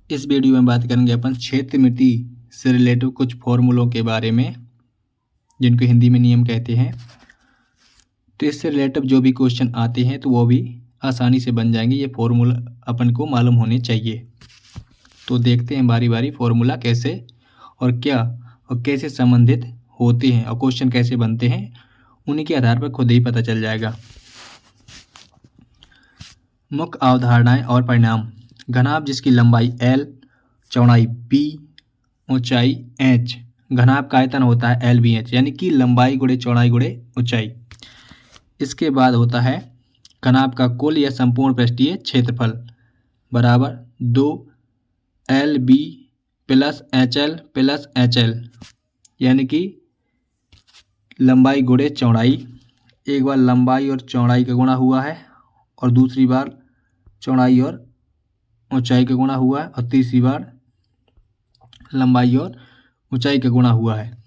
इस वीडियो में बात करेंगे अपन क्षेत्रमिति से रिलेटिव कुछ फॉर्मूलों के बारे में, जिनको हिंदी में नियम कहते हैं। तो इससे रिलेटिव जो भी क्वेश्चन आते हैं तो वो भी आसानी से बन जाएंगे। ये फॉर्मूला अपन को मालूम होने चाहिए। तो देखते हैं बारी बारी फॉर्मूला कैसे और क्या और कैसे संबंधित होते हैं और क्वेश्चन कैसे बनते हैं, उन्हीं के आधार पर खुद ही पता चल जाएगा। मुख्य अवधारणाएं और परिणाम। घनाभ जिसकी लंबाई L, चौड़ाई B, ऊंचाई h। घनाभ का आयतन होता है LBH, यानी कि लंबाई गुणे चौड़ाई गुणे ऊंचाई। इसके बाद होता है घनाभ का कुल या संपूर्ण पृष्ठीय क्षेत्रफल बराबर 2LB plus HL plus HL, यानी कि लंबाई गुणे चौड़ाई। एक बार लंबाई और चौड़ाई का गुणा हुआ है और दूसरी बार चौड़ाई और ऊंचाई का गुणा हुआ है और तीसरी बार लंबाई और ऊंचाई का गुणा हुआ है,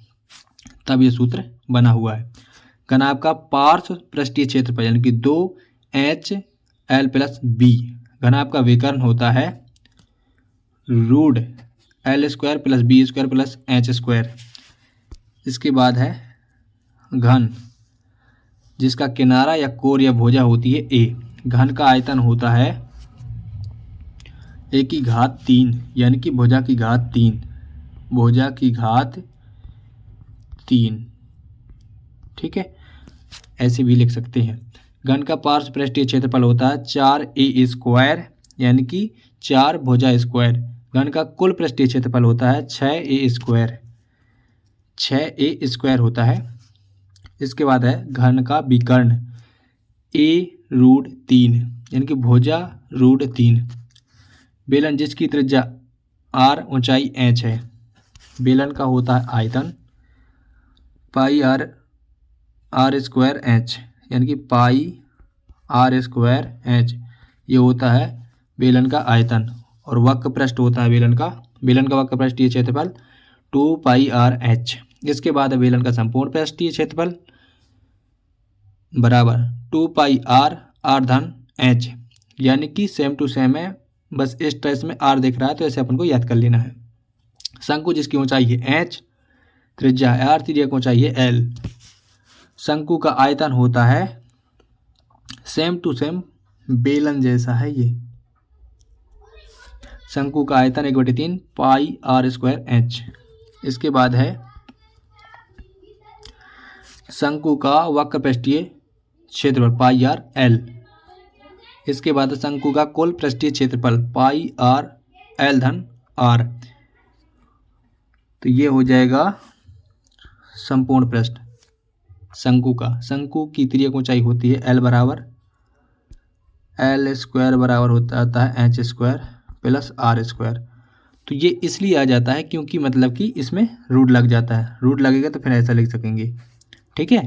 तब ये सूत्र बना हुआ है। घनाभ का पार्श्व पृष्ठीय क्षेत्रफल यानी कि 2HL प्लस B। घनाभ का विकर्ण होता है root L² plus B² plus H²। इसके बाद है घन जिसका किनारा या कोर या भुजा होती है A। घन का आयतन होता है A की घात 3, यानी कि भुजा की घात 3, भुजा की घात 3। ठीक है, ऐसे भी लिख सकते हैं। घन का पार्श्व पृष्ठीय क्षेत्रफल होता है 4A², यानी कि 4 भुजा स्क्वायर। घन का कुल पृष्ठीय क्षेत्रफल होता है 6A², 6A² होता है। इसके बाद है घन का विकर्ण A√3, यानी कि भुजा √3। बेलन जिसकी त्रिज्या R, ऊंचाई h है। बेलन का होता है आयतन πr² h, यानी कि πr²h, ये होता है बेलन का आयतन। और वक्र पृष्ठ होता है बेलन का वक्र पृष्ठीय क्षेत्रफल 2πrh। इसके बाद है बेलन का संपूर्ण पृष्ठीय क्षेत्रफल बराबर 2πr r/h, यानी कि सेम टू सेम है, बस इस ट्रेस में r दिख रहा है तो ऐसे अपन को याद कर लेना है। शंकु जिसकी ऊंचाई है h, त्रिज्या है r, त्रिज्या की ऊंचाई है l। शंकु का आयतन होता है सेम टू सेम बेलन जैसा है ये। शंकु का आयतन 1/3 πr²h। इसके बाद है शंकु का वक्र पृष्ठीय क्षेत्रफल πrl। इसके बाद शंकु का कुल पृष्ठीय क्षेत्रफल πrl/r। तो ये हो जाएगा संपूर्ण पृष्ठ शंकु का। शंकु की तिर्यक ऊंचाई होती है L बराबर L² बराबर होता है H² प्लस R²। तो ये इसलिए आ जाता है क्योंकि मतलब कि इसमें रूट लग जाता है। रूट लगेगा तो फिर ऐसा लिख सकेंगे। ठीक है।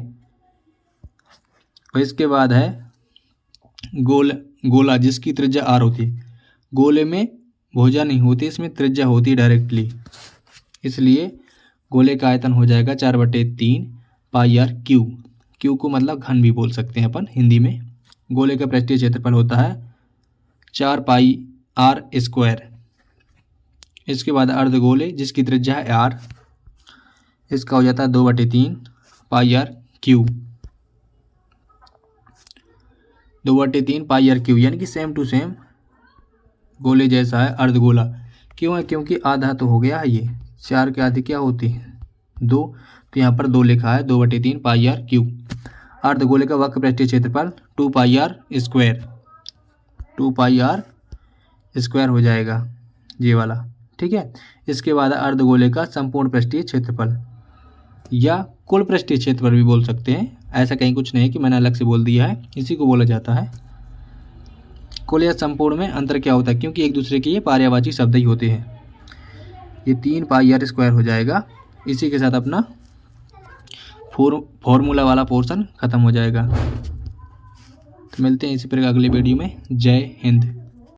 और इसके बाद है गोला जिसकी त्रिज्या r होती है। गोले में भुजा नहीं होती, इसमें त्रिज्या होती है डायरेक्टली, इसलिए गोले का आयतन हो जाएगा 4/3 πr²। क्यू को मतलब घन भी बोल सकते हैं अपन हिंदी में। गोले का पृष्ठीय क्षेत्रफल होता है 4πr²। इसके बाद अर्धगोले जिसकी त्रिज्या है r, इसका हो जाता है 2/3 πr²। 2/3 πr², यानी कि सेम टू सेम गोले जैसा है अर्धगोला। क्यों है? क्योंकि आधा तो हो गया है ये, 4 के आधे क्या होती है 2, तो यहाँ पर 2 लिखा है 2/3 πr²। अर्धगोले का वक्र पृष्ठीय क्षेत्रफल 2πr² हो जाएगा ये वाला। ठीक है। इसके बाद अर्धगोले का संपूर्ण पृष्ठीय क्षेत्रफल या कुल पृष्ठीय क्षेत्रफल भी बोल सकते हैं, ऐसा कहीं कुछ नहीं है कि मैंने अलग से बोल दिया है, इसी को बोला जाता है। कुल या संपूर्ण में अंतर क्या होता है, क्योंकि एक दूसरे के ये पर्यायवाची शब्द ही होते हैं। ये 3 πr² हो जाएगा। इसी के साथ अपना फॉर्मूला वाला पोर्शन खत्म हो जाएगा। तो मिलते हैं इसी प्रकार अगले वीडियो में। जय हिंद।